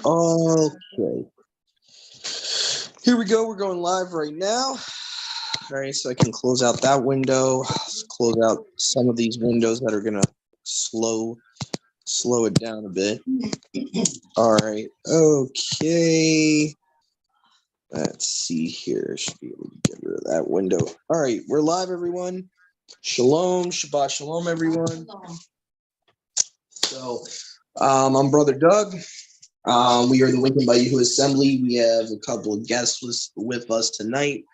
Okay. Here we go. We're going live right now. All right, so I can close out that window. Let's close out some of these windows that are gonna slow it down a bit. All right. Okay. Let's see here. Should be able to get rid of that window. All right, we're live, everyone. Shalom, Shabbat Shalom, everyone. So, I'm Brother Doug. We are the Lincoln by Yahuwah Assembly. We have a couple of guests with us tonight.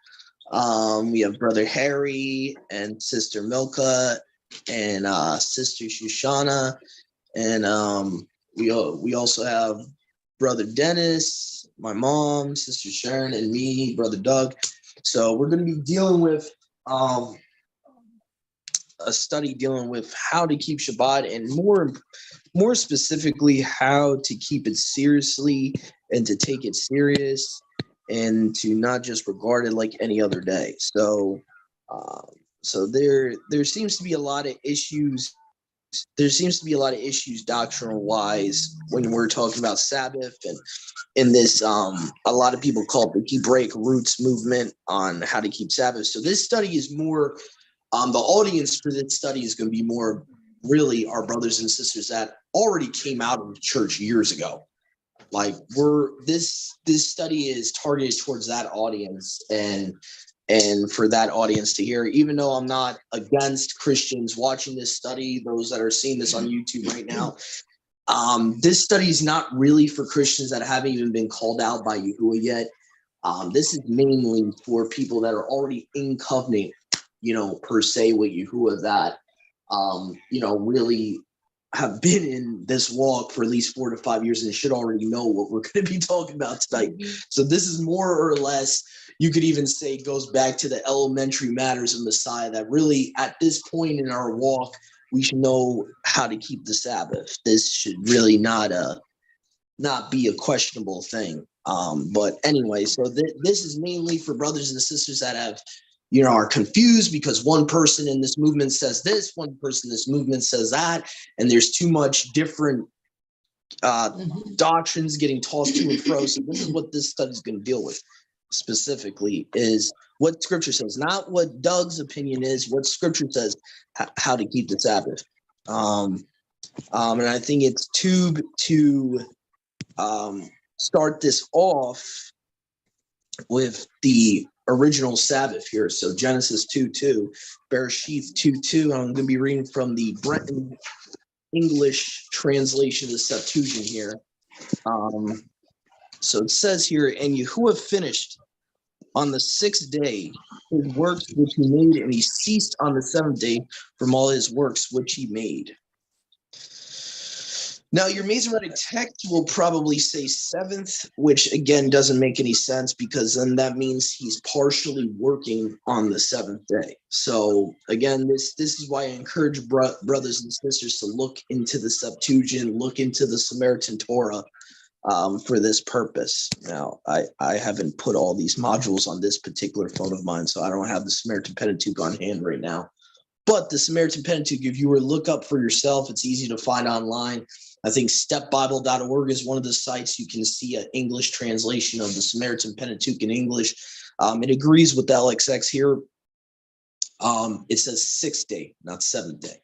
We have Brother Harry and Sister Milka and Sister Shoshana, and we also have Brother Dennis, my mom, Sister Sharon, and me, Brother Doug. So we're going to be dealing with a study dealing with how to keep Shabbat, and more specifically, how to keep it seriously and to take it serious and to not just regard it like any other day. So there seems to be a lot of issues. There seems to be a lot of issues doctrinal wise when we're talking about Sabbath, and in this a lot of people call it the Hebraic roots movement on how to keep Sabbath. So this study is more the audience for this study is going to be more really our brothers and sisters that already came out of the church years ago. Like this study is targeted towards that audience and for that audience to hear, even though I'm not against Christians watching this study, those that are seeing this on YouTube right now, this study is not really for Christians that haven't even been called out by Yahuwah yet. This is mainly for people that are already in covenant, per se with Yahuwah, that, really have been in this walk for at least 4 to 5 years and should already know what we're going to be talking about tonight. So this is more or less, you could even say, goes back to the elementary matters of Messiah, that really at this point in our walk, we should know how to keep the Sabbath. This should really not be a questionable thing. But anyway, so this is mainly for brothers and sisters that have, are confused because one person in this movement says this, one person in this movement says that, and there's too much different doctrines getting tossed to and fro. So this is what this study is going to deal with specifically, is what Scripture says, not what Doug's opinion is, what Scripture says how to keep the Sabbath. And I think it's to start this off with the original Sabbath here. So Genesis 2:2, Bereshith 2:2. I'm going to be reading from the Breton English translation of the Septuagint here. So it says here, and Yahuwah finished on the 6th day his works which he made, and he ceased on the 7th day from all his works which he made. Now, your Masoretic text will probably say 7th, which again doesn't make any sense, because then that means he's partially working on the 7th day. So again, this is why I encourage brothers and sisters to look into the Septuagint, look into the Samaritan Torah for this purpose. Now, I haven't put all these modules on this particular phone of mine, so I don't have the Samaritan Pentateuch on hand right now. But the Samaritan Pentateuch, if you were to look up for yourself, it's easy to find online. I think stepbible.org is one of the sites. You can see an English translation of the Samaritan Pentateuch in English. It agrees with the LXX here. It says 6th day, not 7th day.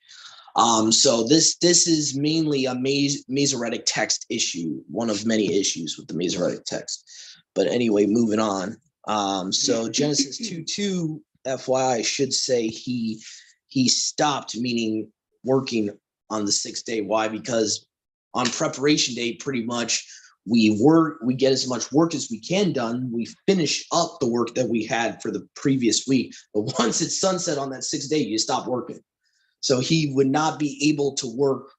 So this is mainly a Masoretic text issue, one of many issues with the Masoretic text. But anyway, moving on. So Genesis 2:2, FYI, should say he stopped, meaning working on the 6th day. Why? Because on preparation day, pretty much we get as much work as we can done. We finish up the work that we had for the previous week. But once it's sunset on that 6th day, you stop working. So he would not be able to work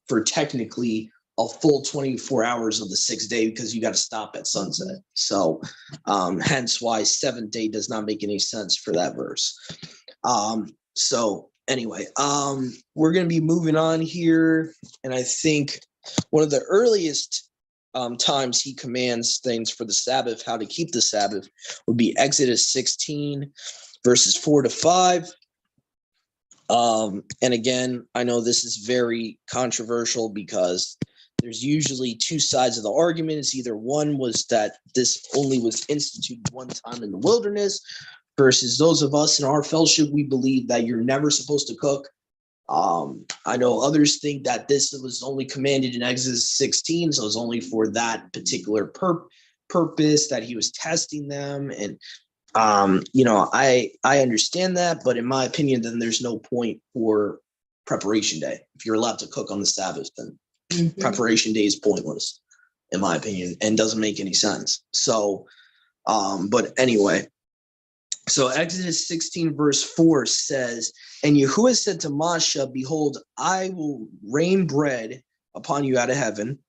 for technically a full 24 hours of the 6th day, because you got to stop at sunset. So hence why 7th day does not make any sense for that verse. So anyway, we're going to be moving on here. And I think one of the earliest times he commands things for the Sabbath, how to keep the Sabbath, would be Exodus 16, verses 4 to 5. And again, I know this is very controversial because there's usually two sides of the argument. It's either one was that this only was instituted one time in the wilderness, versus those of us in our fellowship, we believe that you're never supposed to cook. I know others think that this was only commanded in Exodus 16, so it's only for that particular purpose that he was testing them. And I understand that, but in my opinion, then there's no point for preparation day. If you're allowed to cook on the Sabbath, then preparation day is pointless, in my opinion, and doesn't make any sense. So, but anyway, so Exodus 16 verse 4 says, and Yahuwah said to Moshe, behold, I will rain bread upon you out of heaven,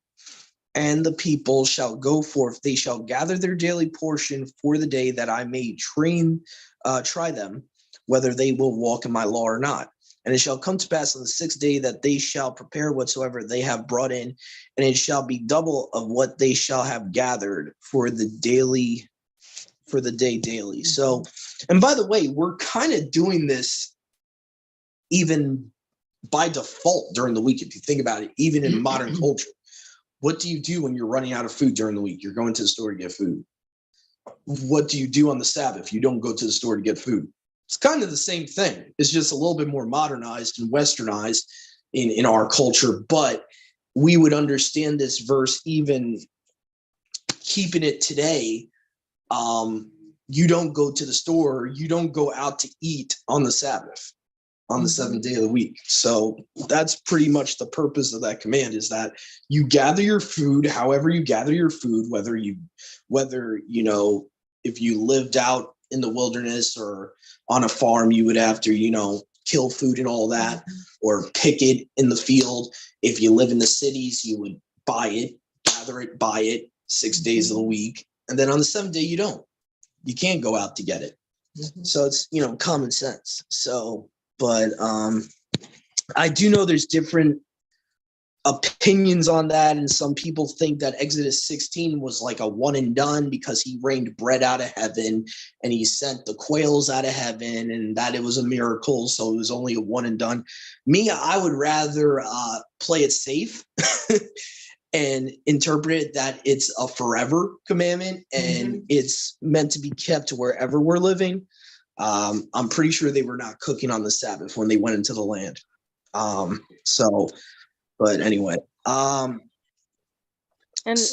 and the people shall go forth. They shall gather their daily portion for the day, that I may try them, whether they will walk in my law or not. And it shall come to pass on the sixth day that they shall prepare whatsoever they have brought in, and it shall be double of what they shall have gathered for the day daily. So, and by the way, we're kind of doing this even by default during the week. If you think about it, even in modern culture, what do you do when you're running out of food during the week? You're going to the store to get food. What do you do on the Sabbath? You don't go to the store to get food. It's kind of the same thing. It's just a little bit more modernized and westernized in our culture, but we would understand this verse even keeping it today. You don't go to the store, you don't go out to eat on the Sabbath, on the seventh day of the week. So that's pretty much the purpose of that command, is that you gather your food, however you gather your food, whether if you lived out in the wilderness or on a farm, you would have to, kill food and all that, or pick it in the field. If you live in the cities, you would buy it, gather it, buy it 6 days of the week. And then on the seventh day, you can't go out to get it. So it's, common sense. So, but I do know there's different opinions on that. And some people think that Exodus 16 was like a one and done because he rained bread out of heaven and he sent the quails out of heaven, and that it was a miracle. So it was only a one and done. Me, I would rather play it safe and interpret it that it's a forever commandment and it's meant to be kept wherever we're living. I'm pretty sure they were not cooking on the Sabbath when they went into the land. But anyway. And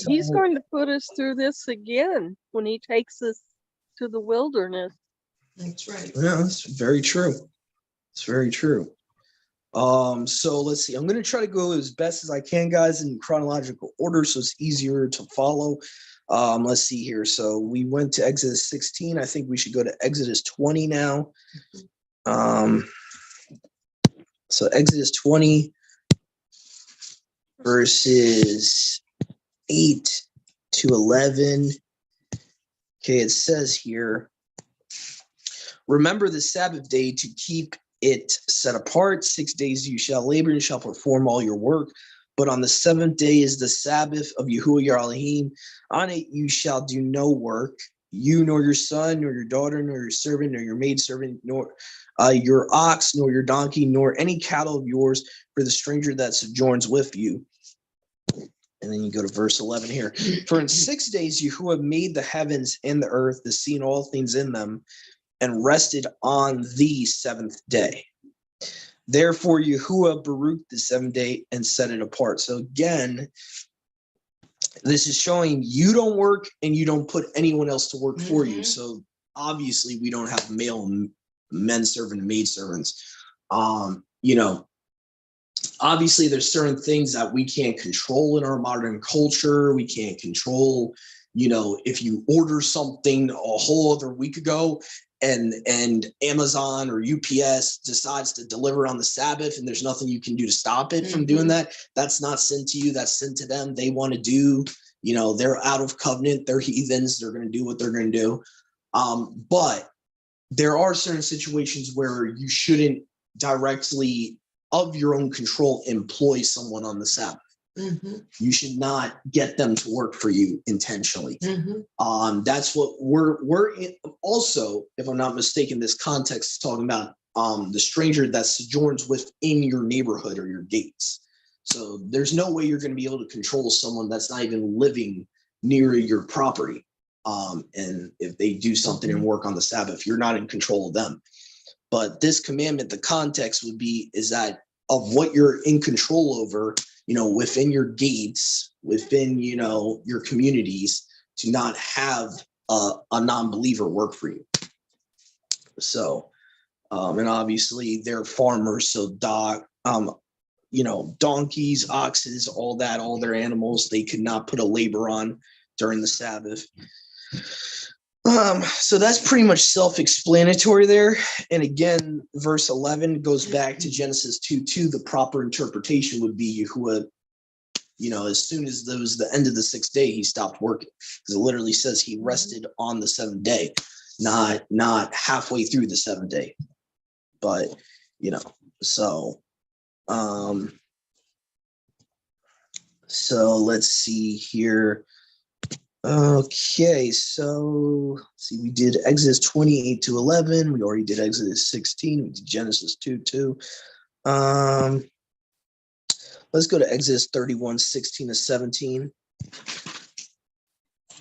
he's going to put us through this again when he takes us to the wilderness. That's right. Yeah, that's very true. It's very true. So let's see. I'm going to try to go as best as I can, guys, in chronological order, so it's easier to follow. Let's see here. So we went to Exodus 16. I think we should go to Exodus 20 now. So Exodus 20, verses 8 to 11. Okay, it says here, remember the Sabbath day to keep it set apart. 6 days you shall labor and shall perform all your work. But on the seventh day is the Sabbath of Yahuwah your Elohim. On it you shall do no work, you nor your son, nor your daughter, nor your servant, nor your maidservant, nor your ox, nor your donkey, nor any cattle of yours, for the stranger that sojourns with you. And then you go to verse 11 here. For in 6 days Yahuwah made the heavens and the earth, the sea and all things in them, and rested on the seventh day. Therefore Yahuwah baruched the seventh day and set it apart. So again, this is showing you don't work and you don't put anyone else to work for you. So obviously we don't have male men servant and maid servants. Obviously there's certain things that we can't control in our modern culture. We can't control, if you order something a whole other week ago and Amazon or UPS decides to deliver on the Sabbath and there's nothing you can do to stop it from doing that, that's not sin to you, that's sin to them. They want to do, they're out of covenant, they're heathens, they're going to do what they're going to do. But there are certain situations where you shouldn't directly, of your own control, employ someone on the Sabbath. You should not get them to work for you intentionally. That's what we're in. Also, if I'm not mistaken, this context is talking about the stranger that sojourns within your neighborhood or your gates. So there's no way you're going to be able to control someone that's not even living near your property. And if they do something and work on the Sabbath, you're not in control of them. But this commandment, the context would be, is that of what you're in control over, within your gates, within, your communities, to not have a non-believer work for you. So, and obviously they're farmers. So donkeys, oxes, all their animals, they could not put a labor on during the Sabbath. So that's pretty much self-explanatory there. And again, verse 11 goes back to Genesis 2:2. The proper interpretation would be Yahuwah, as soon as there was the end of the 6th day, he stopped working. Because it literally says he rested on the 7th day, not halfway through the 7th day. But, so let's see here. Okay, so let's see, we did Exodus 28-11. We already did Exodus 16. We did Genesis 2:2. Let's go to Exodus 31:16-17.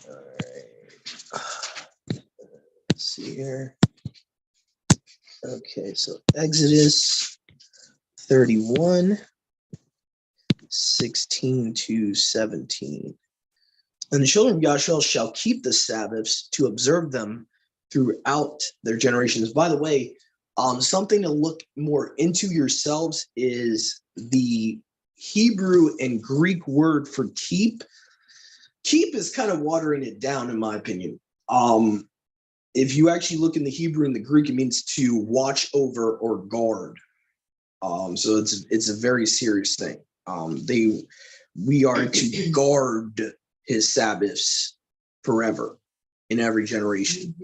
All right. Let's see here. Okay, so Exodus 31:16-17. And the children of Yahshua shall keep the Sabbaths to observe them throughout their generations. By the way, something to look more into yourselves is the Hebrew and Greek word for keep. Keep is kind of watering it down, in my opinion. If you actually look in the Hebrew and the Greek, it means to watch over or guard. So it's a very serious thing. We are to guard his Sabbaths forever in every generation.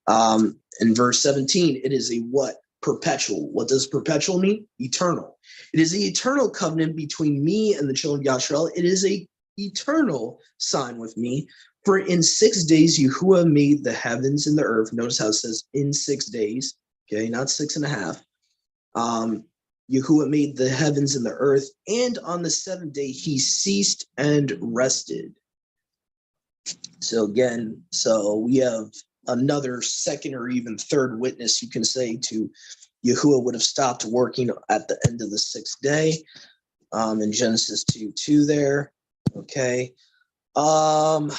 In verse 17, it is a what? Perpetual. What does perpetual mean? Eternal. It is the eternal covenant between me and the children of Yahshua. It is a eternal sign with me. For in 6 days, Yahuwah made the heavens and the earth. Notice how it says in 6 days, okay, not 6.5. Yahuwah made the heavens and the earth, and on the 7th day, he ceased and rested. So again, we have another second or even third witness, you can say, to Yahuwah would have stopped working at the end of the 6th day, in Genesis 2:2 there. Okay. All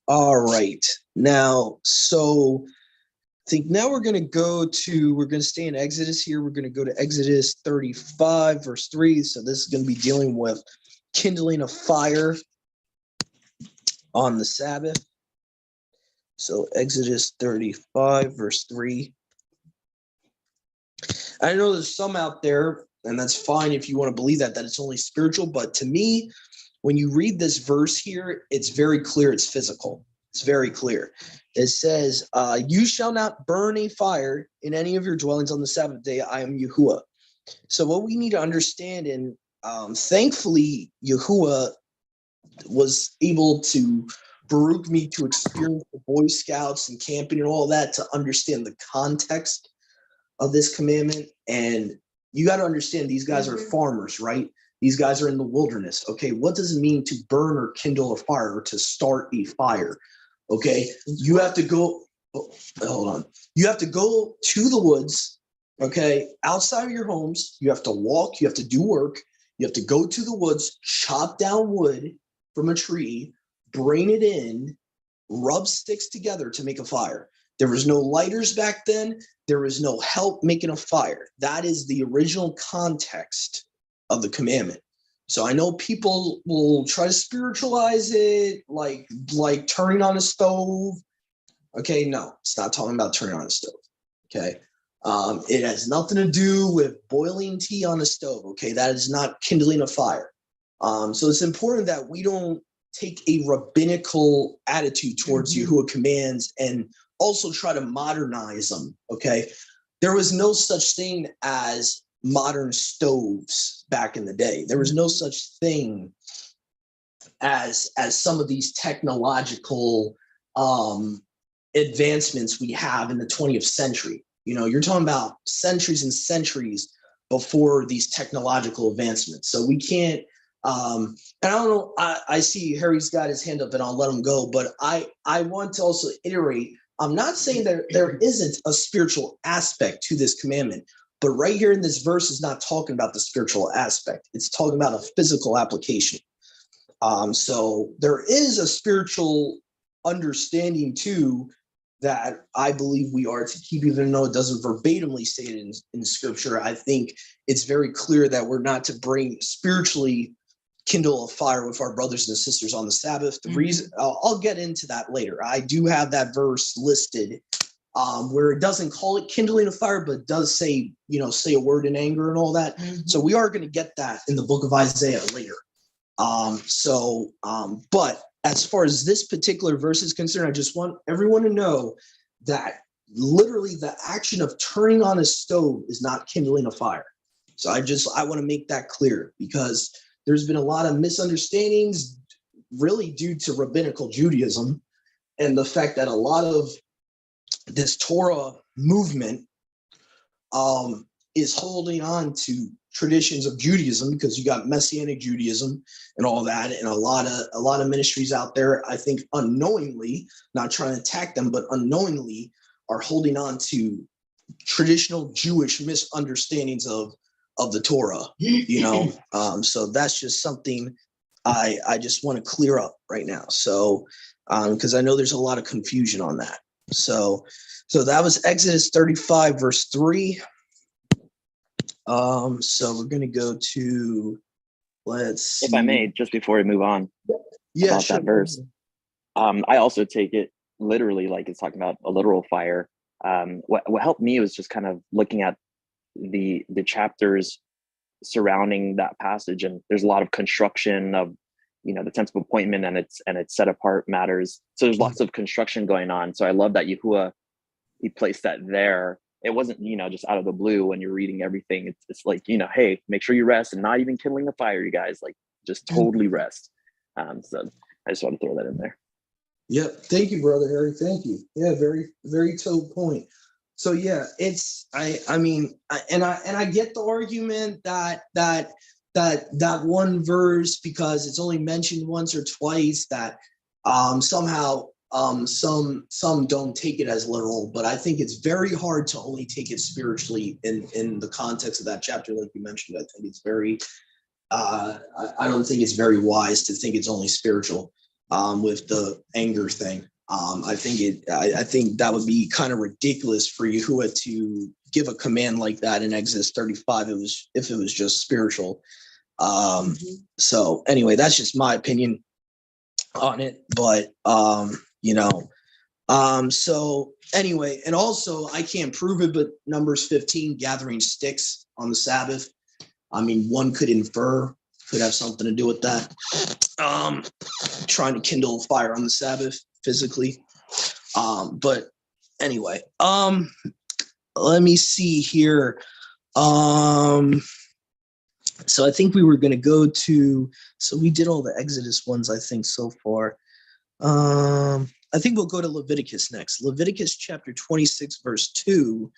right. Now, so I think now we're going to stay in Exodus here. We're going to go to Exodus 35, verse 3. So this is going to be dealing with kindling a fire on the Sabbath. So Exodus 35, verse 3. I know there's some out there, and that's fine if you want to believe that it's only spiritual. But to me, when you read this verse here, it's very clear it's physical. It's very clear. It says, you shall not burn a fire in any of your dwellings on the Sabbath day. I am Yahuwah. So what we need to understand, and thankfully, Yahuwah was able to Baruch me to experience the Boy Scouts and camping and all that to understand the context of this commandment. And you got to understand, these guys are farmers, right? These guys are in the wilderness. Okay, what does it mean to burn or kindle a fire or to start a fire? Okay, you have to go, hold on. You have to go to the woods, okay, outside of your homes. You have to walk, you have to do work. You have to go to the woods, chop down wood from a tree, bring it in, rub sticks together to make a fire. There was no lighters back then. There was no help making a fire. That is the original context of the commandment. So I know people will try to spiritualize it like turning on a stove. Okay, no, it's not talking about turning on a stove. Okay, it has nothing to do with boiling tea on a stove. Okay, that is not kindling a fire. So it's important that we don't take a rabbinical attitude towards Yahuwah commands and also try to modernize them. Okay, there was no such thing as modern stoves back in the day. There was no such thing as some of these technological advancements we have in the 20th century. You know, you're talking about centuries and centuries before these technological advancements. So we can't, and I don't know, I see Harry's got his hand up and I'll let him go, but I want to also iterate, I'm not saying that there isn't a spiritual aspect to this commandment, but right here in this verse is not talking about the spiritual aspect. It's talking about a physical application. So there is a spiritual understanding too that I believe we are to keep, even though it doesn't verbatimly say it in scripture. I think it's very clear that we're not to bring spiritually kindle a fire with our brothers and sisters on the Sabbath. The reason I'll get into that later. I do have that verse listed where it doesn't call it kindling a fire, but does say, say a word in anger and all that. So we are going to get that in the book of Isaiah later. But as far as this particular verse is concerned, I just want everyone to know that literally the action of turning on a stove is not kindling a fire. So I want to make that clear, because there's been a lot of misunderstandings really due to rabbinical Judaism and the fact that a lot of this Torah movement is holding on to traditions of Judaism, because you got Messianic Judaism and all that, and a lot of ministries out there, I think unknowingly, not trying to attack them, but unknowingly are holding on to traditional Jewish misunderstandings of the Torah, so that's just something I just want to clear up right now. So because I know there's a lot of confusion on that. So that was Exodus 35 verse 3. So we're going to go to, let's see. If I may, just before we move on about sure. that verse, I also take it literally, like it's talking about a literal fire. What helped me was just kind of looking at the chapters surrounding that passage, and there's a lot of construction of, the tense of appointment and its set apart matters. So there's lots of construction going on. So I love that Yahuwah, he placed that there. It wasn't, just out of the blue when you're reading everything. It's like, hey, make sure you rest, and not even kindling the fire, you guys, like just totally rest. So I just want to throw that in there. Yep. Thank you, Brother Harry. Thank you. Yeah, very, very toe point. So yeah, it's, I mean, I get the argument that one verse, because it's only mentioned once or twice, that somehow some don't take it as literal, but I think it's very hard to only take it spiritually in the context of that chapter, like you mentioned. I think it's very I don't think it's very wise to think it's only spiritual with the anger thing. I think that would be kind of ridiculous for Yahuwah to give a command like that in Exodus 35 if it was just spiritual. So anyway, that's just my opinion on it, but so anyway, and also I can't prove it, but Numbers 15, gathering sticks on the Sabbath, I mean, one could infer, could have something to do with that. Trying to kindle a fire on the Sabbath physically. But anyway, let me see here. So I think we were going to go to, so we did all the Exodus ones, I think, so far. I think we'll go to Leviticus next. Leviticus chapter 26, verse 2.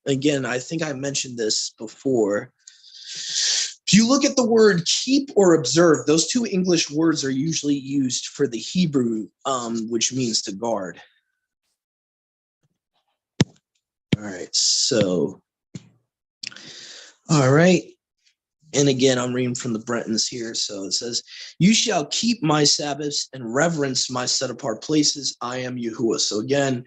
Again, I think I mentioned this before. If you look at the word keep or observe, those two English words are usually used for the Hebrew, which means to guard. All right, so, all right. And again, I'm reading from the Brentons here. So it says, you shall keep my Sabbaths and reverence my set apart places. I am Yahuwah. So again,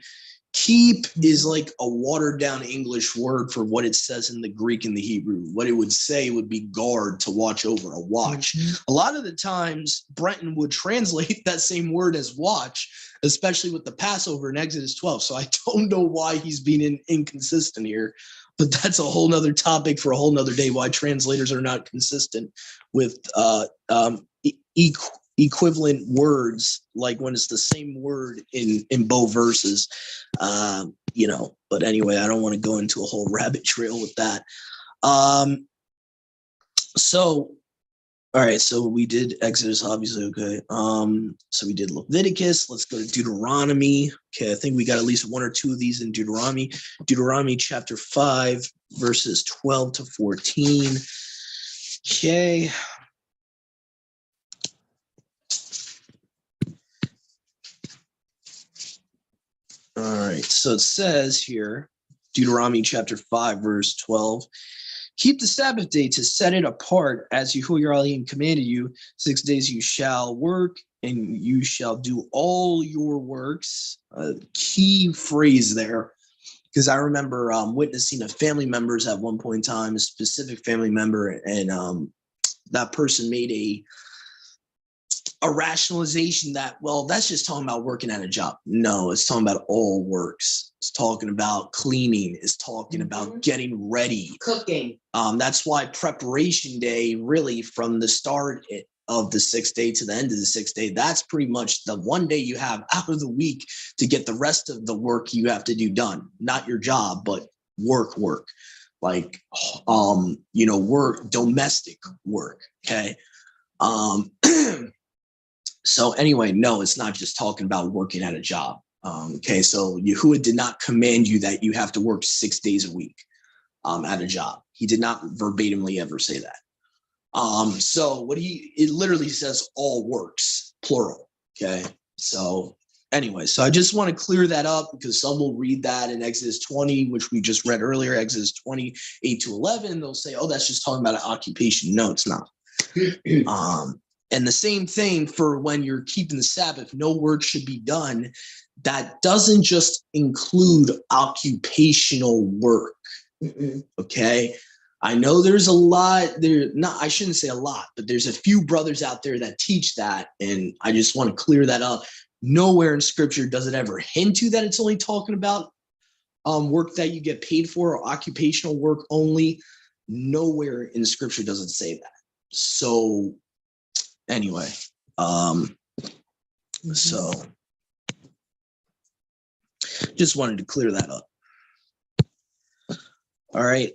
keep is like a watered down English word for what it says in the Greek and the Hebrew. What it would say would be guard, to watch over, a watch. A lot of the times Brenton would translate that same word as watch, especially with the Passover in Exodus 12. So I don't know why he's being inconsistent here, but that's a whole nother topic for a whole nother day, why translators are not consistent with equivalent words, like when it's the same word in both verses, but anyway, I don't want to go into a whole rabbit trail with that. So All right, so we did Exodus, obviously. Okay. So we did Leviticus. Let's go to Deuteronomy. Okay, I think we got at least one or two of these in Deuteronomy. Deuteronomy chapter 5, verses 12 to 14. Okay. All right, so it says here, Deuteronomy chapter 5, verse 12. Keep the Sabbath day to set it apart as Yahuwah your Elohim commanded you. 6 days you shall work and you shall do all your works. Key phrase there, because I remember witnessing a family members at one point in time, a specific family member, and that person made a rationalization that, well, that's just talking about working at a job. No, it's talking about all works. It's talking about cleaning. It's talking about getting ready. Cooking. That's why preparation day, really from the start of the 6th day to the end of the 6th day, that's pretty much the one day you have out of the week to get the rest of the work you have to do done. Not your job, but work. Like, work, domestic work. Okay. So anyway, no, it's not just talking about working at a job. Okay, so Yahuwah did not command you that you have to work 6 days a week at a job. He did not verbatimly ever say that. So it literally says all works, plural. Okay, so anyway, so I just want to clear that up because some will read that in Exodus 20, which we just read earlier, Exodus 20, 8 to 11. They'll say, oh, that's just talking about an occupation. No, it's not. And the same thing for when you're keeping the Sabbath, no work should be done. That doesn't just include occupational work. Okay. I know there's a lot there. Not, I shouldn't say a lot, but there's a few brothers out there that teach that. And I just want to clear that up. Nowhere in scripture does it ever hint to that it's only talking about work that you get paid for or occupational work only. Nowhere in scripture does it say that. So anyway, so just wanted to clear that up. All right.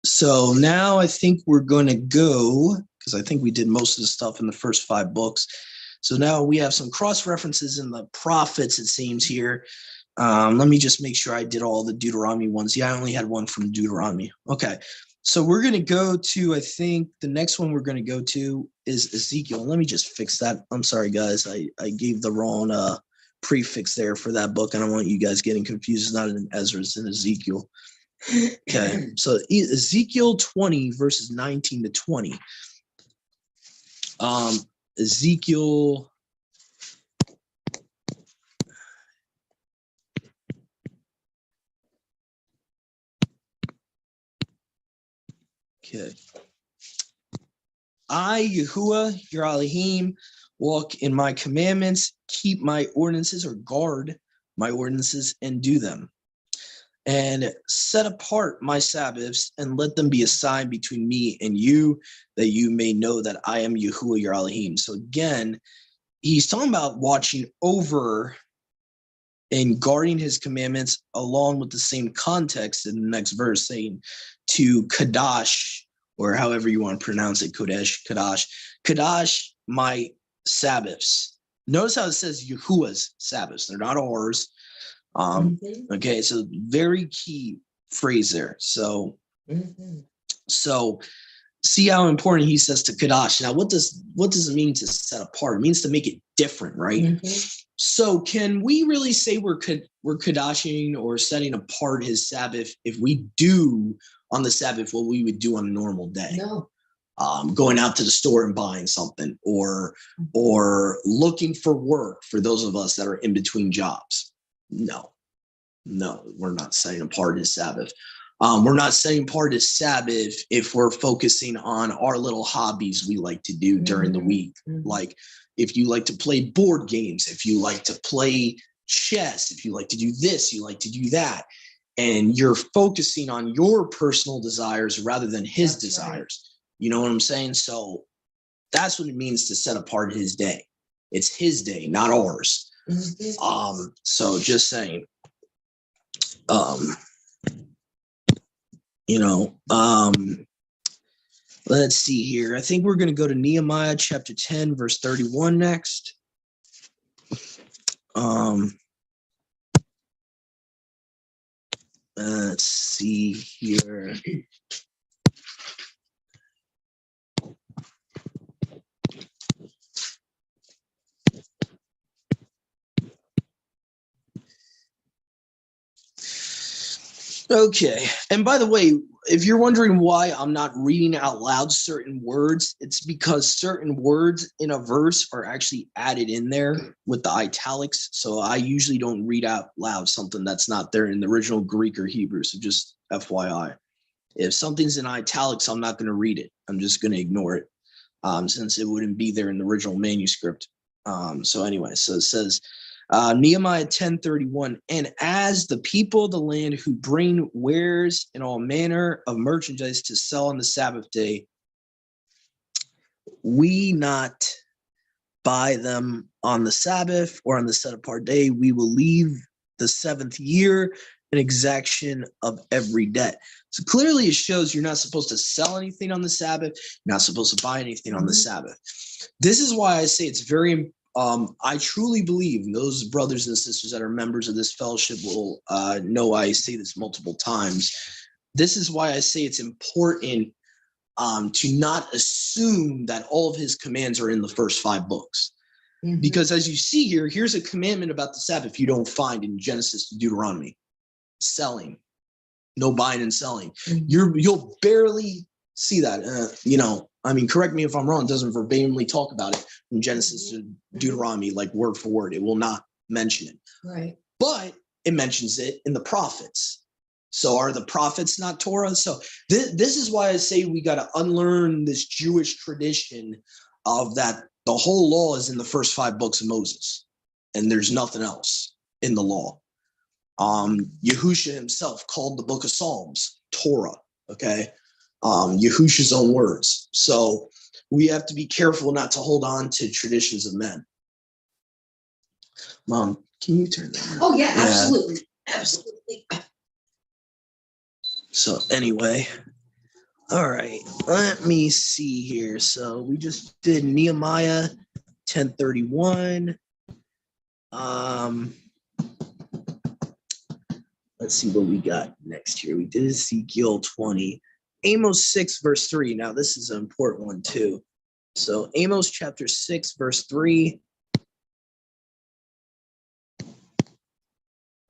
So now I think we're going to go, because I think we did most of the stuff in the first 5 books. So now we have some cross references in the prophets, it seems here. Let me just make sure I did all the Deuteronomy ones. Yeah, I only had one from Deuteronomy. Okay. So we're going to go to, I think the next one we're going to go to is Ezekiel. Let me just fix that. I'm sorry, guys. I gave the wrong prefix there for that book. I don't want you guys getting confused. It's not in Ezra, it's in Ezekiel. Okay. So Ezekiel 20, verses 19 to 20. Ezekiel. Okay. I, Yahuwah, your Elohim, walk in my commandments, keep my ordinances or guard my ordinances and do them. And set apart my Sabbaths and let them be a sign between me and you, that you may know that I am Yahuwah, your Elohim. So again, he's talking about watching over and guarding his commandments, along with the same context in the next verse, saying to Kadash, or however you want to pronounce it, Kadash, my Sabbaths. Notice how it says Yahuwah's Sabbaths. They're not ours. Okay, so very key phrase there. So, so see how important he says to Kadash. Now, what does it mean to set apart? It means to make it different, right? So can we really say we're Kadashing or setting apart his Sabbath if we do on the Sabbath what we would do on a normal day? No. Going out to the store and buying something, or looking for work for those of us that are in between jobs. No, we're not setting apart his Sabbath. We're not setting apart his Sabbath if we're focusing on our little hobbies we like to do during the week. Like if you like to play board games, if you like to play chess, if you like to do this, you like to do that. And you're focusing on your personal desires rather than his desires. Right. You know what I'm saying? So that's what it means to set apart his day. It's his day, not ours. So just saying, let's Let's see here. I think we're going to go to Nehemiah chapter 10, verse 31 next. Let's see here. Okay. And by the way, if you're wondering why I'm not reading out loud certain words, it's because certain words in a verse are actually added in there with the italics. So I usually don't read out loud something that's not there in the original Greek or Hebrew. So just FYI, if something's in italics, I'm not going to read it. I'm just going to ignore it since it wouldn't be there in the original manuscript. So anyway, so it says, Nehemiah 10:31, and as the people of the land who bring wares and all manner of merchandise to sell on the Sabbath day, we not buy them on the Sabbath or on the set apart day. We will leave the seventh year an exaction of every debt. So clearly it shows you're not supposed to sell anything on the Sabbath. You're not supposed to buy anything on the Sabbath. This is why I say it's very I truly believe, and those brothers and sisters that are members of this fellowship will know I say this multiple times. This is why I say it's important to not assume that all of his commands are in the first 5 books. Mm-hmm. Because as you see here, here's a commandment about the Sabbath you don't find in Genesis to Deuteronomy. Selling, no buying and selling. Mm-hmm. You'll barely see that. I mean, correct me if I'm wrong, it doesn't verbatimly talk about it from Genesis to Deuteronomy, like word for word. It will not mention it. Right. But it mentions it in the prophets. So are the prophets not Torah? So this is why I say we got to unlearn this Jewish tradition of that the whole law is in the first 5 books of Moses, and there's nothing else in the law. Yahusha himself called the book of Psalms Torah, okay? Yahusha's own words. So we have to be careful not to hold on to traditions of men. Mom, can you turn that on? Oh, yeah, absolutely. Absolutely. So anyway, all right, let me see here. So we just did Nehemiah 10:31. Let's see what we got next here. We did Ezekiel 20. Amos 6, verse 3. Now, this is an important one, too. So, Amos chapter 6, verse 3.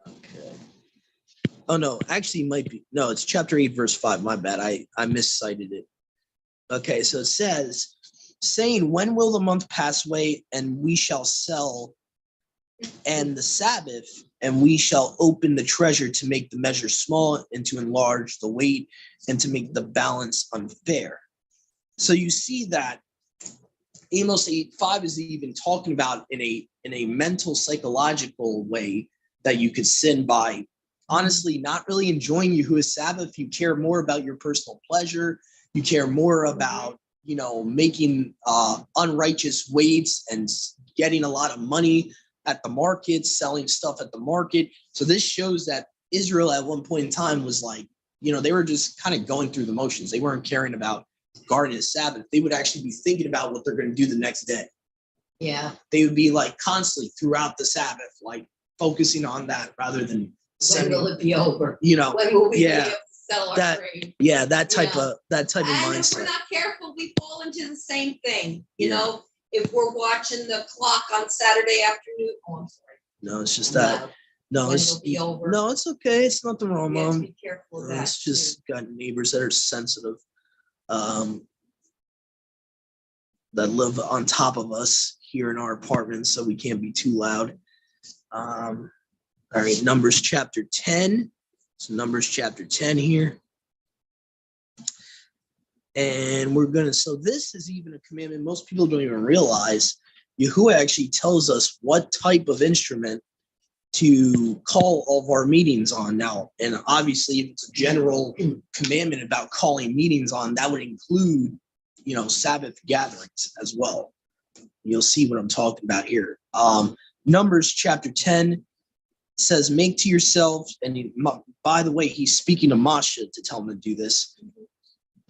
Okay. Oh, no, actually, it might be. No, it's chapter 8, verse 5. My bad. I miscited it. Okay, so it says, saying, when will the month pass away, and we shall sell, and the Sabbath, and we shall open the treasure to make the measure small and to enlarge the weight and to make the balance unfair. So you see that Amos 8:5 is even talking about in a mental, psychological way that you could sin by honestly not really enjoying Yahuwah's Sabbath. You care more about your personal pleasure. You care more about, making unrighteous weights and getting a lot of money at the market, selling stuff at the market. So this shows that Israel at one point in time was like, they were just kind of going through the motions. They weren't caring about guarding the Sabbath. They would actually be thinking about what they're going to do the next day. Yeah. They would be like constantly throughout the Sabbath, like focusing on that rather than when will it be over? When will we be able to sell our trade? Yeah, that type of mindset. If we're not careful, we fall into the same thing. If we're watching the clock on Saturday afternoon, I'm sorry. No, it's just that. No, it's okay. It's nothing wrong, Mom. Be careful of that. It's just got neighbors that are sensitive, that live on top of us here in our apartment, so we can't be too loud. All right, Numbers chapter 10. So Numbers chapter 10 here. And so this is even a commandment most people don't even realize. Yahuwah actually tells us what type of instrument to call all of our meetings on now. And obviously, if it's a general commandment about calling meetings on, that would include, Sabbath gatherings as well. You'll see what I'm talking about here. Numbers chapter 10 says, make to yourselves, and by the way, he's speaking to Moshe to tell him to do this.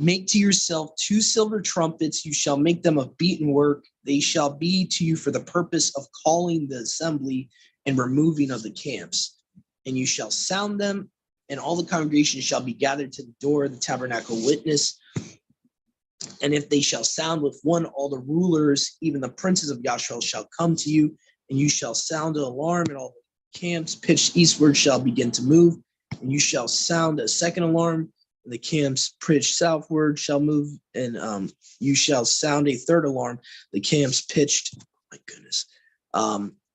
Make to yourself 2 silver trumpets. You shall make them of beaten work. They shall be to you for the purpose of calling the assembly and removing of the camps. And you shall sound them, and all the congregation shall be gathered to the door of the tabernacle witness. And if they shall sound with one, all the rulers, even the princes of Yashar, shall come to you, and you shall sound an alarm, and all the camps pitched eastward shall begin to move. And you shall sound a second alarm, and the camps pitched southward shall move. And you shall sound a third alarm. The camps pitched, my goodness,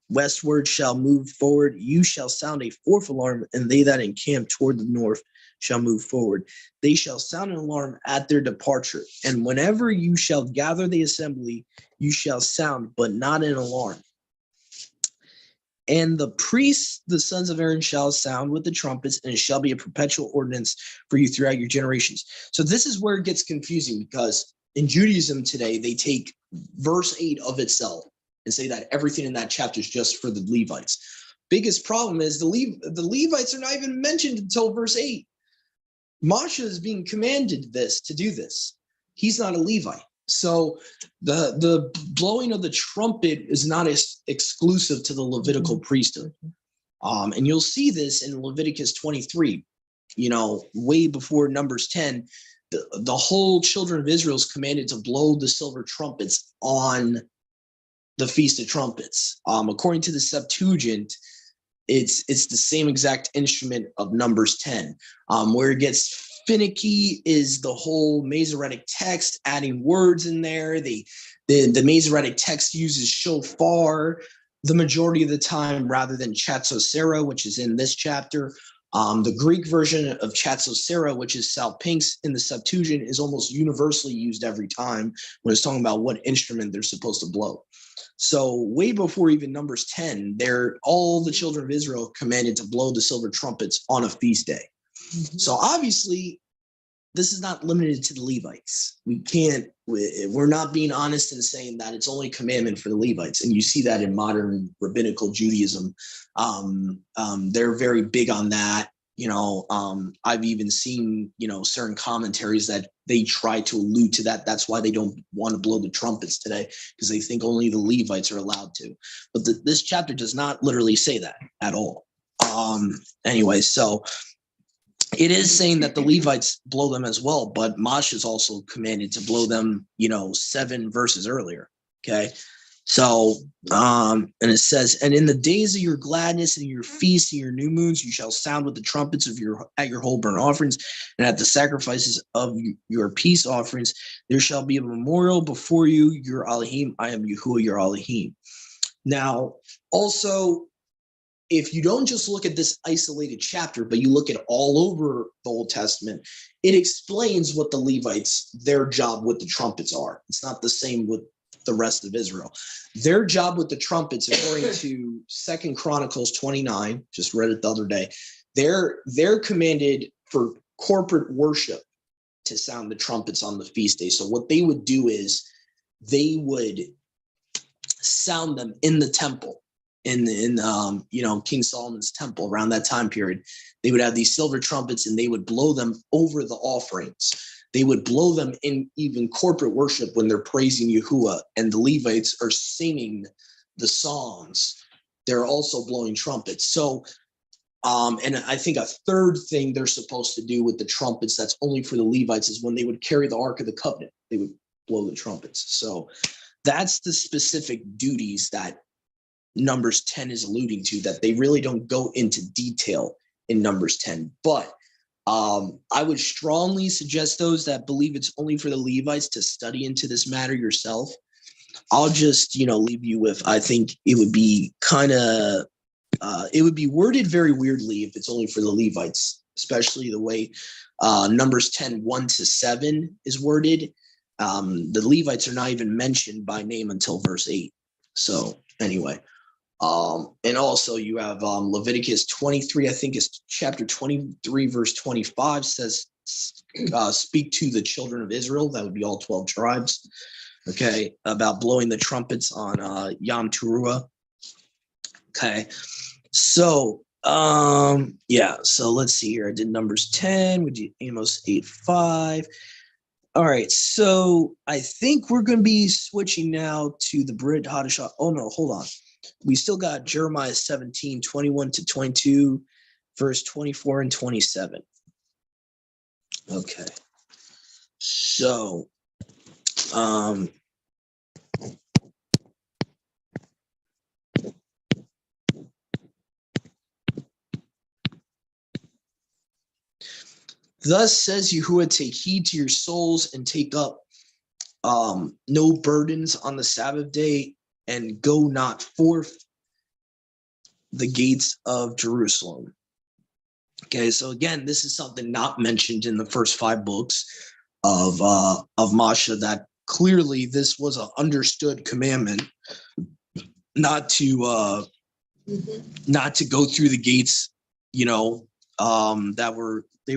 westward shall move forward. You shall sound a fourth alarm, and they that encamp toward the north shall move forward. They shall sound an alarm at their departure. And whenever you shall gather the assembly, you shall sound, but not an alarm. And the priests, the sons of Aaron, shall sound with the trumpets, and it shall be a perpetual ordinance for you throughout your generations. So this is where it gets confusing, because in Judaism today, they take verse 8 of itself and say that everything in that chapter is just for the Levites. Biggest problem is the Levites are not even mentioned until verse 8. Moshe is being commanded to do this. He's not a Levite. So the blowing of the trumpet is not exclusive to the Levitical priesthood. And you'll see this in Leviticus 23, way before Numbers 10. The whole children of Israel is commanded to blow the silver trumpets on the Feast of Trumpets. According to the Septuagint, it's the same exact instrument of Numbers 10. Where it gets finicky is the whole Masoretic text, adding words in there. The Masoretic text uses shofar the majority of the time rather than chatzosera, which is in this chapter. The Greek version of chatzosera, which is salpinx in the Septuagint, is almost universally used every time when it's talking about what instrument they're supposed to blow. So way before even Numbers 10, all the children of Israel commanded to blow the silver trumpets on a feast day. Mm-hmm. So obviously, this is not limited to the Levites. We're not being honest in saying that it's only a commandment for the Levites. And you see that in modern rabbinical Judaism. They're very big on that. I've even seen, certain commentaries that they try to allude to that. That's why they don't want to blow the trumpets today, because they think only the Levites are allowed to. But this chapter does not literally say that at all. Anyway, so it is saying that the Levites blow them as well, but Moshe is also commanded to blow them, 7 verses earlier. Okay. So, and it says, and in the days of your gladness and your feasts and your new moons, you shall sound with the trumpets at your whole burnt offerings and at the sacrifices of your peace offerings. There shall be a memorial before you, your Elohim. I am Yahuwah, your Elohim. Now, also, if you don't just look at this isolated chapter, but you look at all over the Old Testament, it explains what the Levites, their job with the trumpets are. It's not the same with the rest of Israel. Their job with the trumpets, according to 2 Chronicles 29, just read it the other day, they're commanded for corporate worship to sound the trumpets on the feast day. So what they would do is they would sound them in the temple. In King Solomon's temple around that time period, they would have these silver trumpets and they would blow them over the offerings. They would blow them in even corporate worship when they're praising Yahuwah, and the Levites are singing the songs. They're also blowing trumpets. So, and I think a third thing they're supposed to do with the trumpets that's only for the Levites is when they would carry the Ark of the Covenant, they would blow the trumpets. So that's the specific duties that Numbers 10 is alluding to, that they really don't go into detail in Numbers 10. But I would strongly suggest those that believe it's only for the Levites to study into this matter yourself. I'll just, leave you with, I think it would be it would be worded very weirdly if it's only for the Levites, especially the way Numbers 10, 1-7 is worded. The Levites are not even mentioned by name until verse 8. So anyway. And also you have Leviticus 23, I think it's chapter 23, verse 25 says, speak to the children of Israel. That would be all 12 tribes. Okay. About blowing the trumpets on Yom Teruah. Okay. So, so let's see here. I did Numbers 10. We did Amos 8:5. All right, so I think we're going to be switching now to the Brit Hadashah. Oh, no, hold on. We still got Jeremiah 17, 21 to 22, verse 24 and 27. Okay. So, thus says Yahuwah, take heed to your souls and take up no burdens on the Sabbath day, and go not forth the gates of Jerusalem. Okay, so again, this is something not mentioned in the first 5 books of Masha, that clearly this was an understood commandment not to go through the gates, they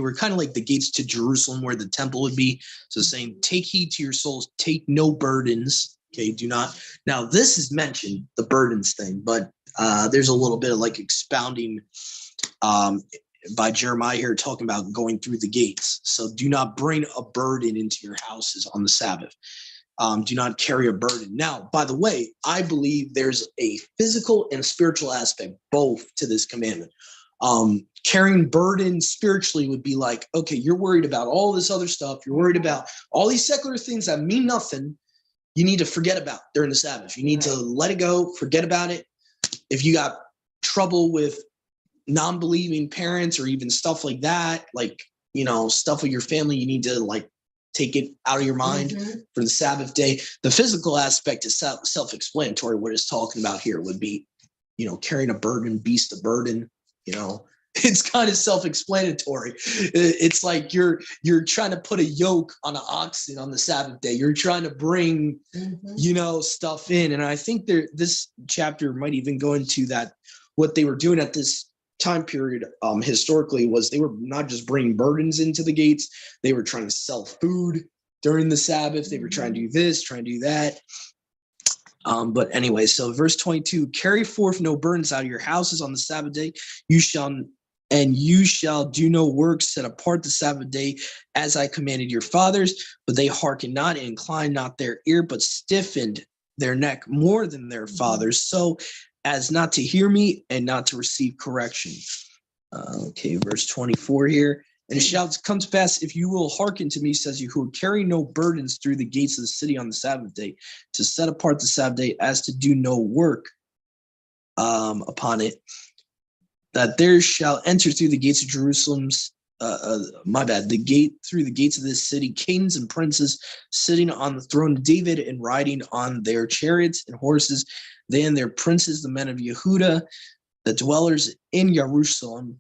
were kind of like the gates to Jerusalem where the temple would be. So saying, take heed to your souls, take no burdens. Okay, do not. Now this is mentioned, the burdens thing, but there's a little bit of like expounding by Jeremiah here, talking about going through the gates. So do not bring a burden into your houses on the Sabbath. Do not carry a burden. Now, by the way, I believe there's a physical and spiritual aspect both to this commandment. Carrying burden spiritually would be like, okay, you're worried about all this other stuff. You're worried about all these secular things that mean nothing. You need to forget about during the Sabbath. You need to let it go, forget about it. If you got trouble with non-believing parents or even stuff like that, like, stuff with your family, you need to like take it out of your mind for the Sabbath day. The physical aspect is self-explanatory. What it's talking about here would be, carrying a burden, beast of burden, it's kind of self-explanatory. It's like you're trying to put a yoke on an oxen on the Sabbath day. You're trying to bring, stuff in. And I think this chapter might even go into that. What they were doing at this time period historically was they were not just bringing burdens into the gates. They were trying to sell food during the Sabbath. They were trying to do this, trying to do that. But anyway, so verse 22, carry forth no burdens out of your houses on the Sabbath day. You shall do no work, set apart the Sabbath day as I commanded your fathers, but they hearkened not and inclined not their ear, but stiffened their neck more than their fathers, so as not to hear me and not to receive correction. Okay, verse 24 here. And it shall come to pass, if you will hearken to me, says Yahuwah, carry no burdens through the gates of the city on the Sabbath day, to set apart the Sabbath day as to do no work upon it, that there shall enter through the gates of Jerusalem's, through the gates of this city, kings and princes sitting on the throne of David and riding on their chariots and horses, they and their princes, the men of Yehuda, the dwellers in Jerusalem,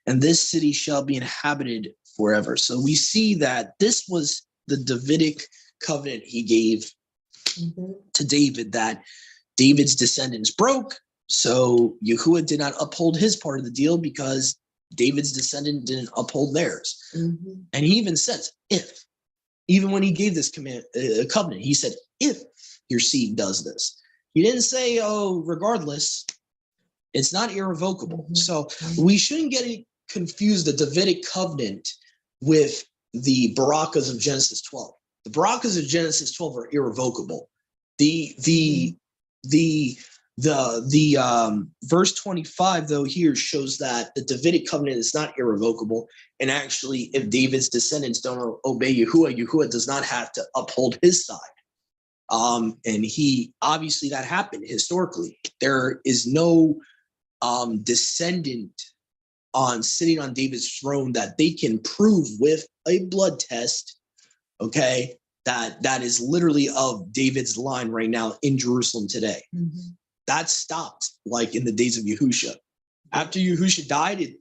and this city shall be inhabited forever. So we see that this was the Davidic covenant he gave to David, that David's descendants broke. So Yahuwah did not uphold his part of the deal because David's descendant didn't uphold theirs. And he even says, even when he gave this covenant, he said, if your seed does this. He didn't say, oh, regardless. It's not irrevocable. So we shouldn't get confused the Davidic covenant with the Barakas of Genesis 12. The Barakas of Genesis 12 are irrevocable. The verse 25 though here shows that the Davidic covenant is not irrevocable, and actually, if David's descendants don't obey Yahuwah does not have to uphold his side. And he obviously that happened historically. There is no descendant sitting on David's throne that they can prove with a blood test, okay, that is literally of David's line right now in Jerusalem today. That stopped like in the days of Yahusha. After Yahusha died,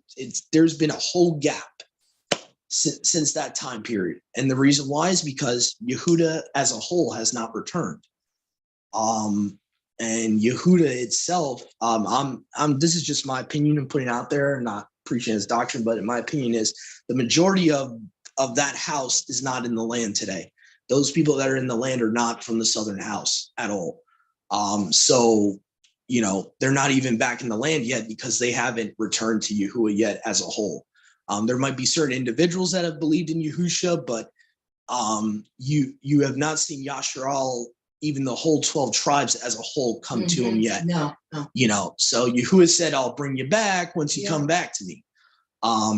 there's been a whole gap since that time period. And the reason why is because Yehuda as a whole has not returned. And Yehuda itself, this is just my opinion I'm putting out there, not preaching his doctrine, but in my opinion is the majority of that house is not in the land today. Those people that are in the land are not from the southern house at all. So, they're not even back in the land yet because they haven't returned to Yahuwah yet as a whole. There might be certain individuals that have believed in Yahusha, but you have not seen Yasharal, even the whole 12 tribes as a whole, come to him yet. No. So Yahuwah said, I'll bring you back once you come back to me.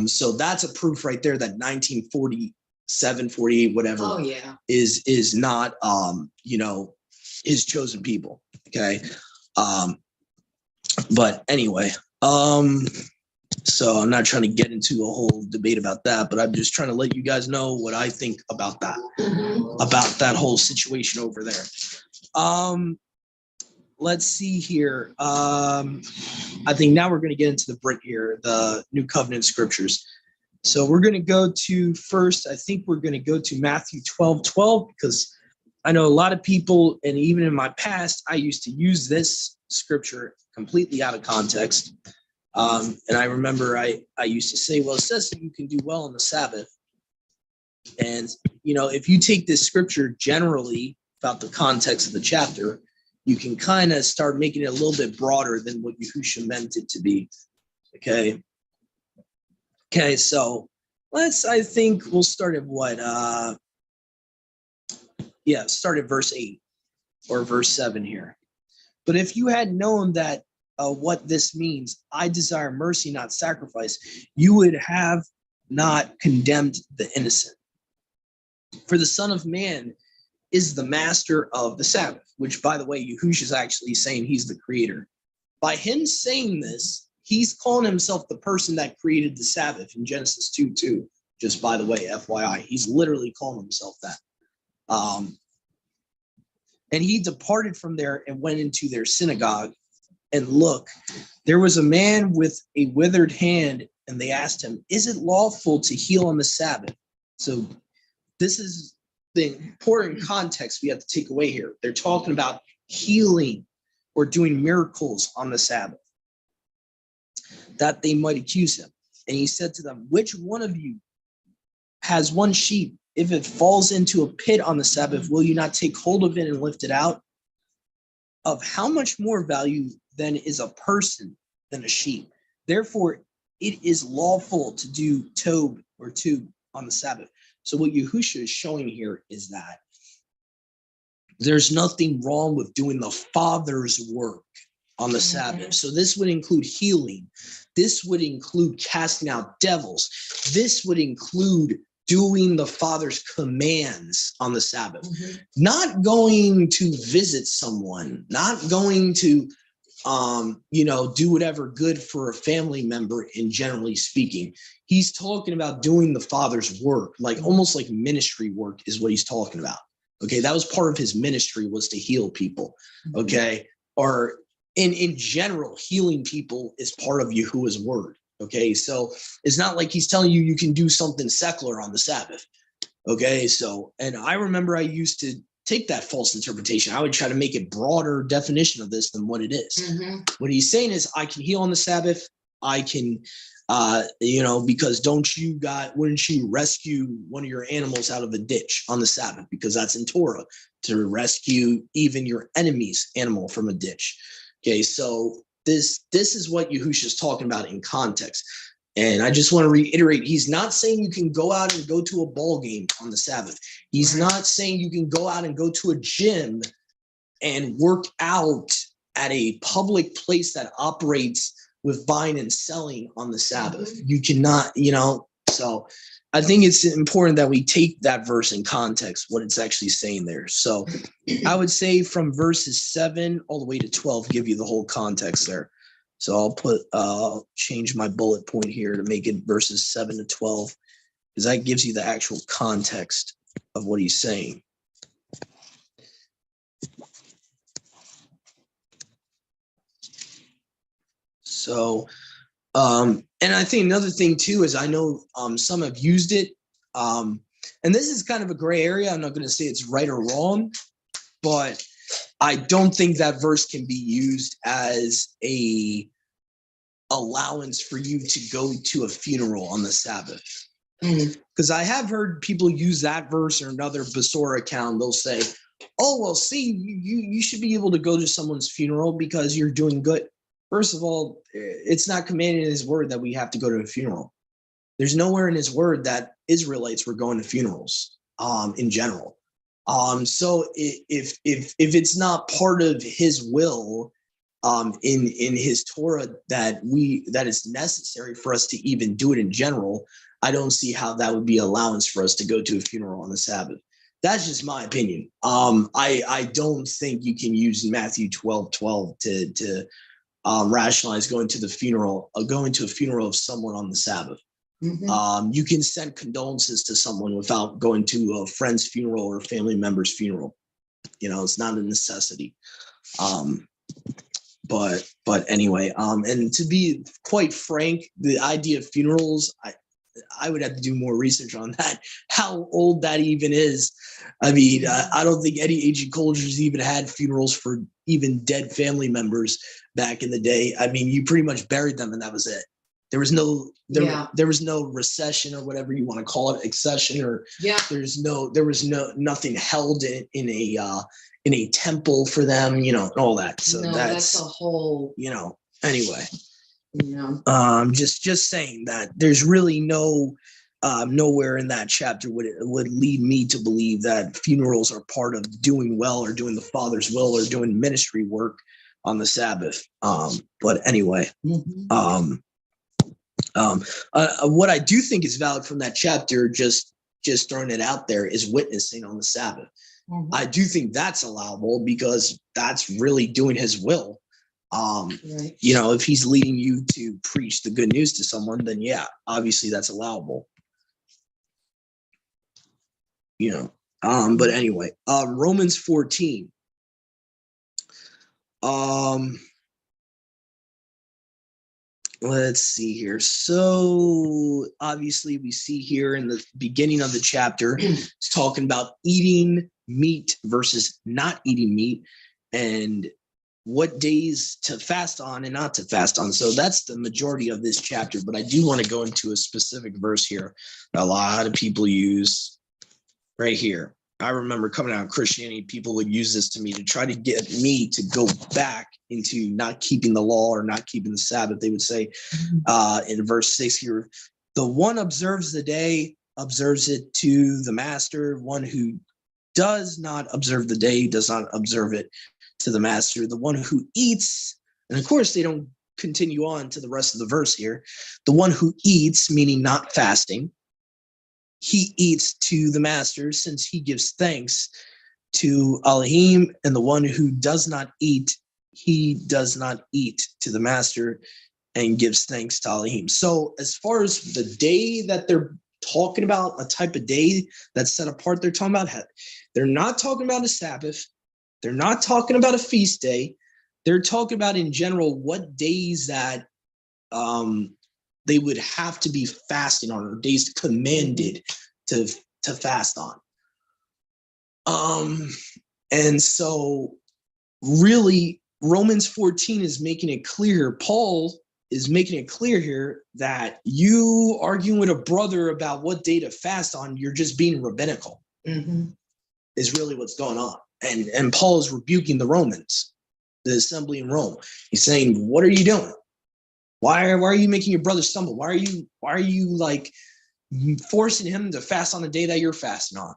So that's a proof right there that 1947, 48, whatever is not, his chosen people. Okay. But anyway, so I'm not trying to get into a whole debate about that, but I'm just trying to let you guys know what I think about that, about that whole situation over there. Let's see here. I think now we're going to get into the Brit here, the New Covenant scriptures. So we're going to go to first, I think we're going to go to Matthew 12:12, because I know a lot of people, and even in my past, I used to use this scripture completely out of context. And I remember I used to say, well, it says that you can do well on the Sabbath. And, if you take this scripture generally about the context of the chapter, you can kind of start making it a little bit broader than what Yahushua meant it to be. Okay, so I think we'll start at what? Start at verse 8 or verse 7 here. But if you had known that what this means, I desire mercy, not sacrifice, you would have not condemned the innocent. For the Son of Man is the master of the Sabbath, which, by the way, Yahushua is actually saying he's the creator. By him saying this, he's calling himself the person that created the Sabbath in Genesis 2:2. Just by the way, FYI, he's literally calling himself that. And he departed from there and went into their synagogue. And look, there was a man with a withered hand, and they asked him, is it lawful to heal on the Sabbath? So this is the important context we have to take away here. They're talking about healing or doing miracles on the Sabbath, that they might accuse him. And he said to them, which one of you has one sheep? If it falls into a pit on the Sabbath, will you not take hold of it and lift it out? Of how much more value then is a person than a sheep? Therefore, it is lawful to do tob or tube on the Sabbath. So what Yahushua is showing here is that there's nothing wrong with doing the Father's work on the Sabbath. So this would include healing. This would include casting out devils. This would include doing the Father's commands on the Sabbath, not going to visit someone, not going to, do whatever good for a family member, in generally speaking. He's talking about doing the Father's work, like almost like ministry work is what he's talking about. Okay. That was part of his ministry, was to heal people. Okay. Or in general, healing people is part of Yahuwah's word. Okay, so it's not like he's telling you can do something secular on the Sabbath. Okay, so, and I remember I used to take that false interpretation. I would try to make a broader definition of this than what it is. What he's saying is, I can heal on the Sabbath. I can, because wouldn't you rescue one of your animals out of a ditch on the Sabbath? Because that's in Torah, to rescue even your enemy's animal from a ditch. Okay, so this is what Yahushua is talking about in context. And I just want to reiterate, he's not saying you can go out and go to a ball game on the Sabbath. He's not saying you can go out and go to a gym and work out at a public place that operates with buying and selling on the Sabbath. You cannot, so I think it's important that we take that verse in context, what it's actually saying there. So I would say from verses 7 all the way to 12, give you the whole context there. So I'll change my bullet point here to make it verses 7 to 12, because that gives you the actual context of what he's saying. So, and I think another thing too is I know some have used it, and this is kind of a gray area. I'm not going to say it's right or wrong, but I don't think that verse can be used as a allowance for you to go to a funeral on the Sabbath. Because I have heard people use that verse or another Basora account. They'll say, oh, well, see, you should be able to go to someone's funeral because you're doing good. First of all, it's not commanded in his word that we have to go to a funeral. There's nowhere in his word that Israelites were going to funerals. in general. So if it's not part of his will, in his Torah that is necessary for us to even do it in general, I don't see how that would be allowance for us to go to a funeral on the Sabbath. That's just my opinion. I don't think you can use Matthew 12:12 to rationalize going to a funeral of someone on the Sabbath. Mhm. You can send condolences to someone without going to a friend's funeral or a family member's funeral. It's not a necessity. But anyway, and to be quite frank, the idea of funerals, I would have to do more research on that, how old that even is. I mean, I don't think any ancient cultures even had funerals for even dead family members back in the day. I mean, you pretty much buried them and that was it. There was no there was no recession or whatever you want to call it, accession, or there was nothing held in a temple for them, and all that. So that's a whole, anyway. Yeah. Just saying that there's really nowhere in that chapter would lead me to believe that funerals are part of doing well or doing the Father's will or doing ministry work on the Sabbath. But anyway, what I do think is valid from that chapter, just throwing it out there, is witnessing on the Sabbath. I do think that's allowable because that's really doing his will. Right. If he's leading you to preach the good news to someone, then yeah, obviously that's allowable. But anyway, Romans 14. Let's see here. So obviously we see here in the beginning of the chapter, it's talking about eating meat versus not eating meat, and what days to fast on and not to fast on. So that's the majority of this chapter, but I do want to go into a specific verse here that a lot of people use right here. I remember coming out of Christianity, people would use this to me to try to get me to go back into not keeping the law or not keeping the Sabbath. They would say in verse 6 here, the one observes the day, observes it to the master. One who does not observe the day does not observe it to the master. The one who eats, and of course they don't continue on to the rest of the verse here. The one who eats, meaning not fasting, he eats to the master, since he gives thanks to Elohim. And the one who does not eat, he does not eat to the master and gives thanks to Elohim. So as far as the day that they're talking about, a type of day that's set apart, they're talking about, they're not talking about a Sabbath. They're not talking about a feast day. They're talking about in general what days that they would have to be fasting on, or days commanded to fast on. And so really Romans 14 is making it clear, Paul is making it clear here, that you arguing with a brother about what day to fast on, you're just being rabbinical, is really what's going on. And Paul is rebuking the Romans, the assembly in Rome. He's saying, what are you doing? Why are you making your brother stumble? Why are you like forcing him to fast on the day that you're fasting on?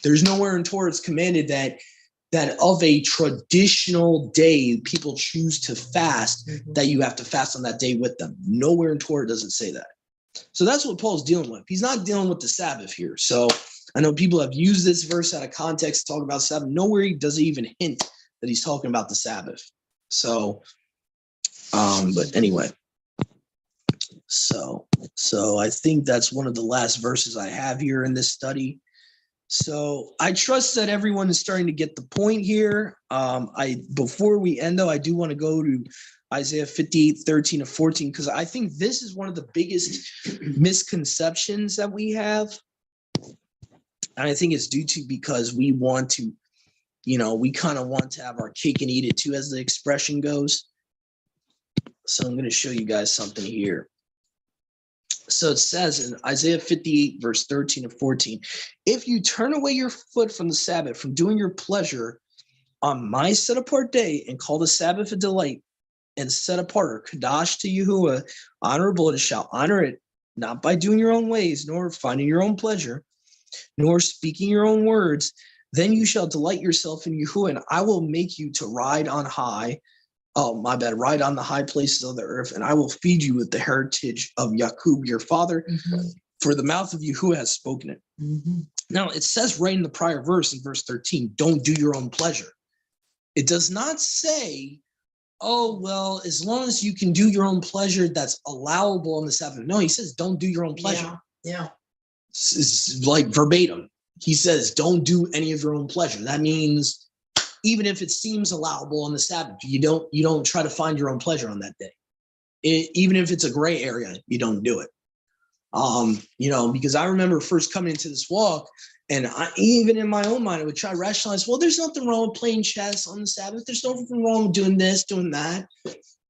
There's nowhere in Torah it's commanded that of a traditional day people choose to fast, that you have to fast on that day with them. Nowhere in Torah doesn't say that. So that's what Paul's dealing with. He's not dealing with the Sabbath here. So I know people have used this verse out of context to talk about Sabbath. Nowhere he doesn't even hint that he's talking about the Sabbath. So but anyway, so I think that's one of the last verses I have here in this study. So I trust that everyone is starting to get the point here. Before we end though, I do want to go to Isaiah 58:13-14, because I think this is one of the biggest misconceptions that we have. And I think it's due to because we want to, we kind of want to have our cake and eat it too, as the expression goes. So I'm going to show you guys something here. So it says in Isaiah 58:13-14, if you turn away your foot from the Sabbath, from doing your pleasure on my set apart day, and call the Sabbath a delight, and set apart, or Kadash to Yahuwah, honorable, and shall honor it, not by doing your own ways, nor finding your own pleasure, nor speaking your own words, then you shall delight yourself in Yahuwah, and I will make you to ride on high. Oh, my bad. Ride on the high places of the earth, and I will feed you with the heritage of Yaqub, your father, for the mouth of Yahuwah has spoken it. Now, it says right in the prior verse, in verse 13, don't do your own pleasure. It does not say, oh, well, as long as you can do your own pleasure, that's allowable on the Sabbath. No, he says, don't do your own pleasure. Yeah. It's like verbatim. He says, don't do any of your own pleasure. That means even if it seems allowable on the Sabbath, you don't try to find your own pleasure on that day. Even if it's a gray area, you don't do it. Because I remember first coming into this walk, and even in my own mind, I would try to rationalize, well, there's nothing wrong with playing chess on the Sabbath. There's nothing wrong with doing this, doing that.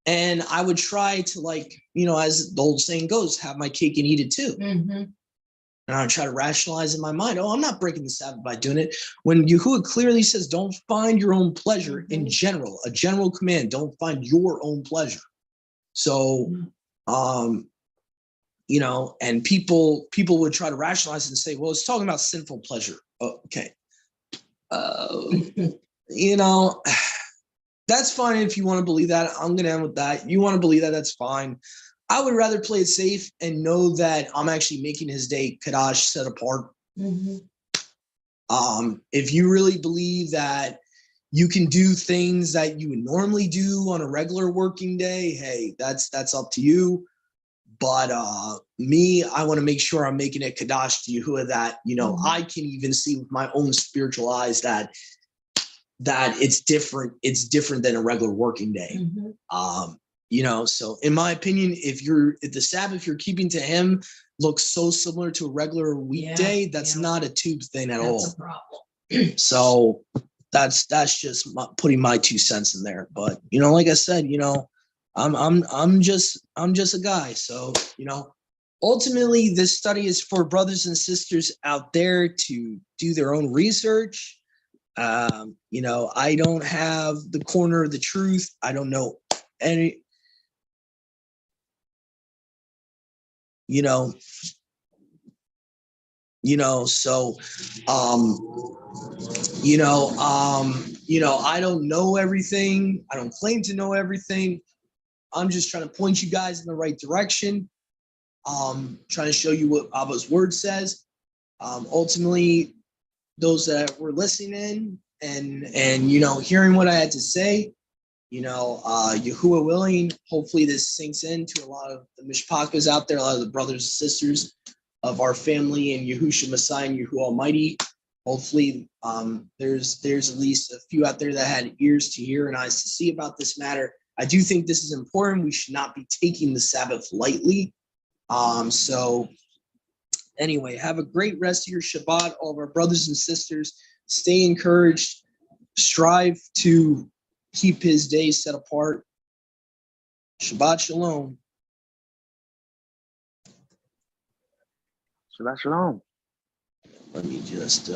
And I would try to, as the old saying goes, have my cake and eat it too. And I would try to rationalize in my mind, oh, I'm not breaking the Sabbath by doing it. When Yahuwah clearly says, don't find your own pleasure in general, a general command, don't find your own pleasure. So, and people would try to rationalize and say, well, it's talking about sinful pleasure. Oh, okay. That's fine if you want to believe that. I'm going to end with that. You want to believe that, that's fine. I would rather play it safe and know that I'm actually making his day Kadash, set apart. If you really believe that you can do things that you would normally do on a regular working day, hey, that's up to you. But me, I want to make sure I'm making it Kadash to Yahuwah, that, I can even see with my own spiritual eyes that it's different. It's different than a regular working day. So in my opinion, if the Sabbath you're keeping to him looks so similar to a regular weekday, that's not a tube thing at all. That's a problem. So that's just putting my 2 cents in there. But like I said, I'm just a guy. So ultimately, this study is for brothers and sisters out there to do their own research. I don't have the corner of the truth. I don't know any. I don't know everything. I don't claim to know everything. I'm just trying to point you guys in the right direction. Trying to show you what Abba's word says. Ultimately, those that were listening and hearing what I had to say, Yahuwah willing, hopefully this sinks into a lot of the mishpakas out there, a lot of the brothers and sisters of our family and Yahushua Messiah and Yahuwah Almighty. Hopefully there's at least a few out there that had ears to hear and eyes to see about this matter. I do think this is important. We should not be taking the Sabbath lightly. So anyway, have a great rest of your Shabbat, all of our brothers and sisters. Stay encouraged. Strive to keep his days set apart. Shabbat shalom. Shabbat shalom. Let me just